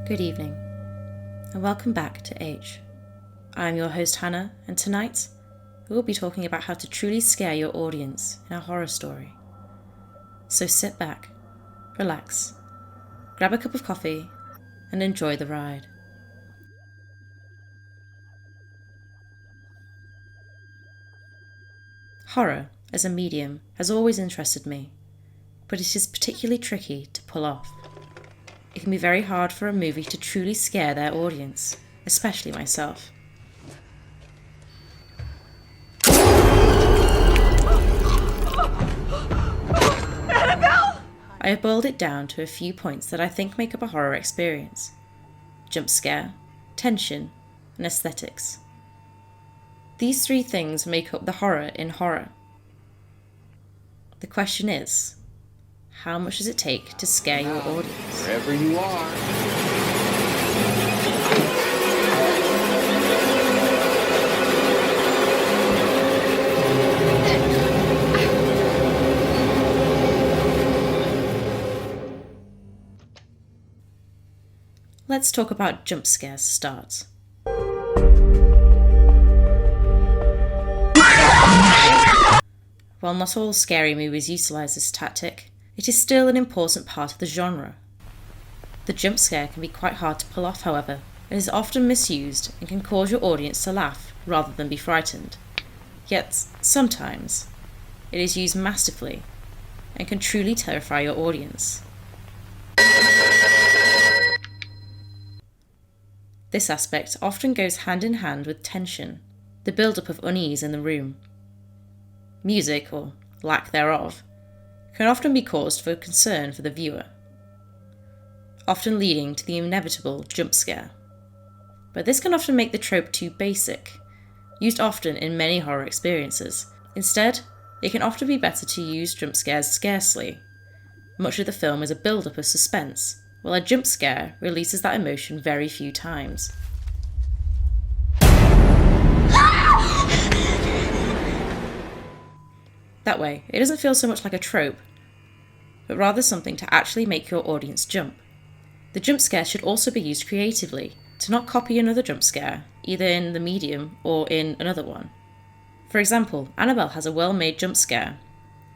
Good evening, and welcome back to H. I am your host Hannah, and tonight we will be talking about how to truly scare your audience in a horror story. So sit back, relax, grab a cup of coffee, and enjoy the ride. Horror, as a medium, has always interested me, but it is particularly tricky to pull off. It can be very hard for a movie to truly scare their audience, especially myself. Annabelle! I have boiled it down to a few points that I think make up a horror experience: jump scare, tension, and aesthetics. These three things make up the horror in horror. The question is, how much does it take to scare your audience? Wherever you are. Let's talk about jump scares to start. While not all scary movies utilise this tactic, it is still an important part of the genre. The jump scare can be quite hard to pull off, however, and is often misused and can cause your audience to laugh rather than be frightened. Yet, sometimes, it is used masterfully and can truly terrify your audience. This aspect often goes hand in hand with tension, the build-up of unease in the room. Music, or lack thereof, can often be cause for concern for the viewer, often leading to the inevitable jump scare. But this can often make the trope too basic, used often in many horror experiences. Instead, it can often be better to use jump scares scarcely. Much of the film is a build-up of suspense, while a jump scare releases that emotion very few times. That way, it doesn't feel so much like a trope, but rather something to actually make your audience jump. The jump scare should also be used creatively, to not copy another jump scare, either in the medium or in another one. For example, Annabelle has a well-made jump scare,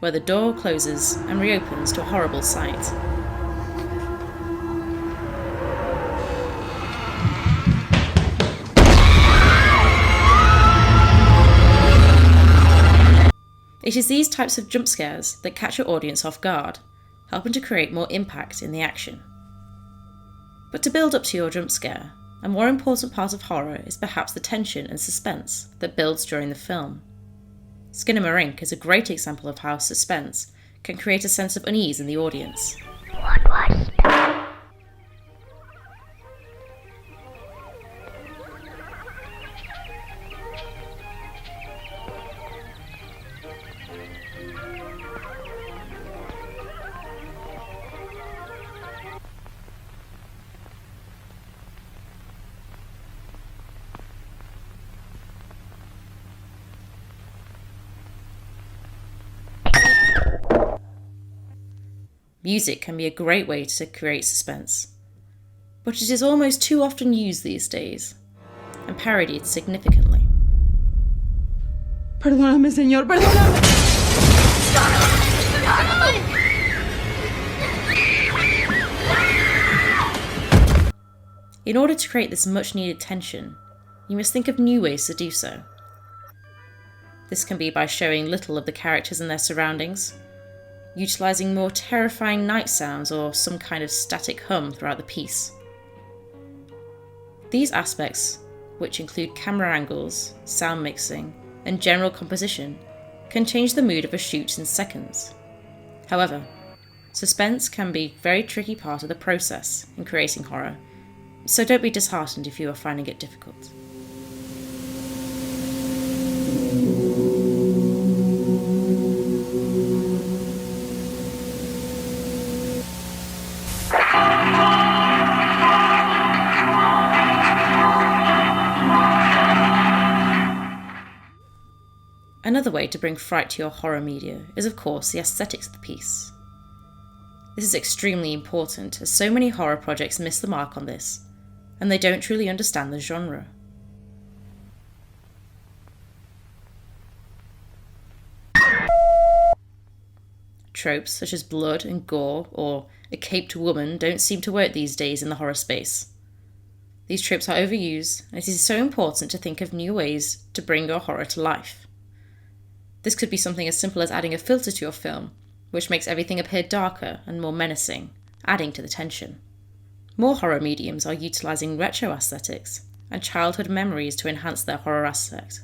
where the door closes and reopens to a horrible sight. It is these types of jump scares that catch your audience off guard, helping to create more impact in the action. But to build up to your jump scare, a more important part of horror is perhaps the tension and suspense that builds during the film. Skinamarink is a great example of how suspense can create a sense of unease in the audience. What was that? Music can be a great way to create suspense, but it is almost too often used these days, and parodied significantly. Perdóname, señor, perdóname! In order to create this much-needed tension, you must think of new ways to do so. This can be by showing little of the characters and their surroundings, utilising more terrifying night sounds or some kind of static hum throughout the piece. These aspects, which include camera angles, sound mixing, and general composition, can change the mood of a shoot in seconds. However, suspense can be a very tricky part of the process in creating horror, so don't be disheartened if you are finding it difficult. Another way to bring fright to your horror media is, of course, the aesthetics of the piece. This is extremely important, as so many horror projects miss the mark on this, and they don't truly understand the genre. Tropes such as blood and gore or a caped woman don't seem to work these days in the horror space. These tropes are overused, and it is so important to think of new ways to bring your horror to life. This could be something as simple as adding a filter to your film, which makes everything appear darker and more menacing, adding to the tension. More horror mediums are utilising retro aesthetics and childhood memories to enhance their horror aspect.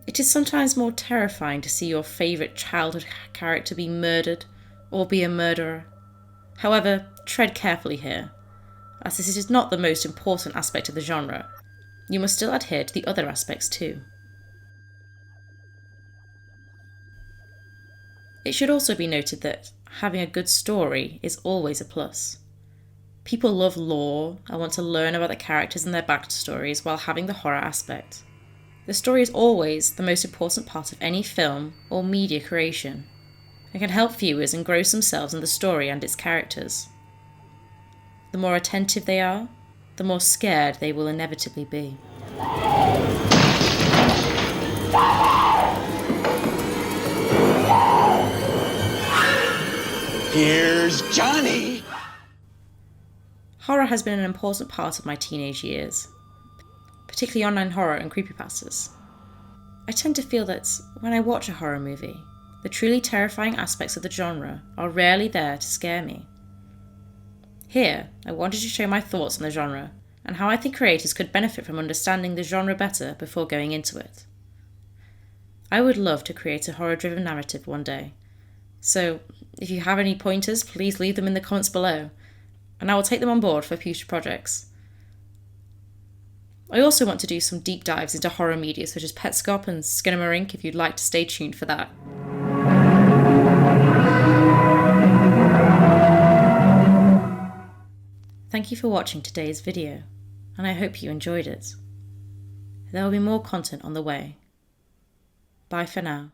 It is sometimes more terrifying to see your favourite childhood character be murdered or be a murderer. However, tread carefully here, as this is not the most important aspect of the genre. You must still adhere to the other aspects too. It should also be noted that having a good story is always a plus. People love lore and want to learn about the characters and their backstories while having the horror aspect. The story is always the most important part of any film or media creation, and can help viewers engross themselves in the story and its characters. The more attentive they are, the more scared they will inevitably be. Here's Johnny! Horror has been an important part of my teenage years, particularly online horror and creepypastas. I tend to feel that when I watch a horror movie, the truly terrifying aspects of the genre are rarely there to scare me. Here, I wanted to show my thoughts on the genre and how I think creators could benefit from understanding the genre better before going into it. I would love to create a horror-driven narrative one day, so if you have any pointers, please leave them in the comments below, and I will take them on board for future projects. I also want to do some deep dives into horror media such as Petscop and Skinamarink if you'd like to stay tuned for that. Thank you for watching today's video, and I hope you enjoyed it. There will be more content on the way. Bye for now.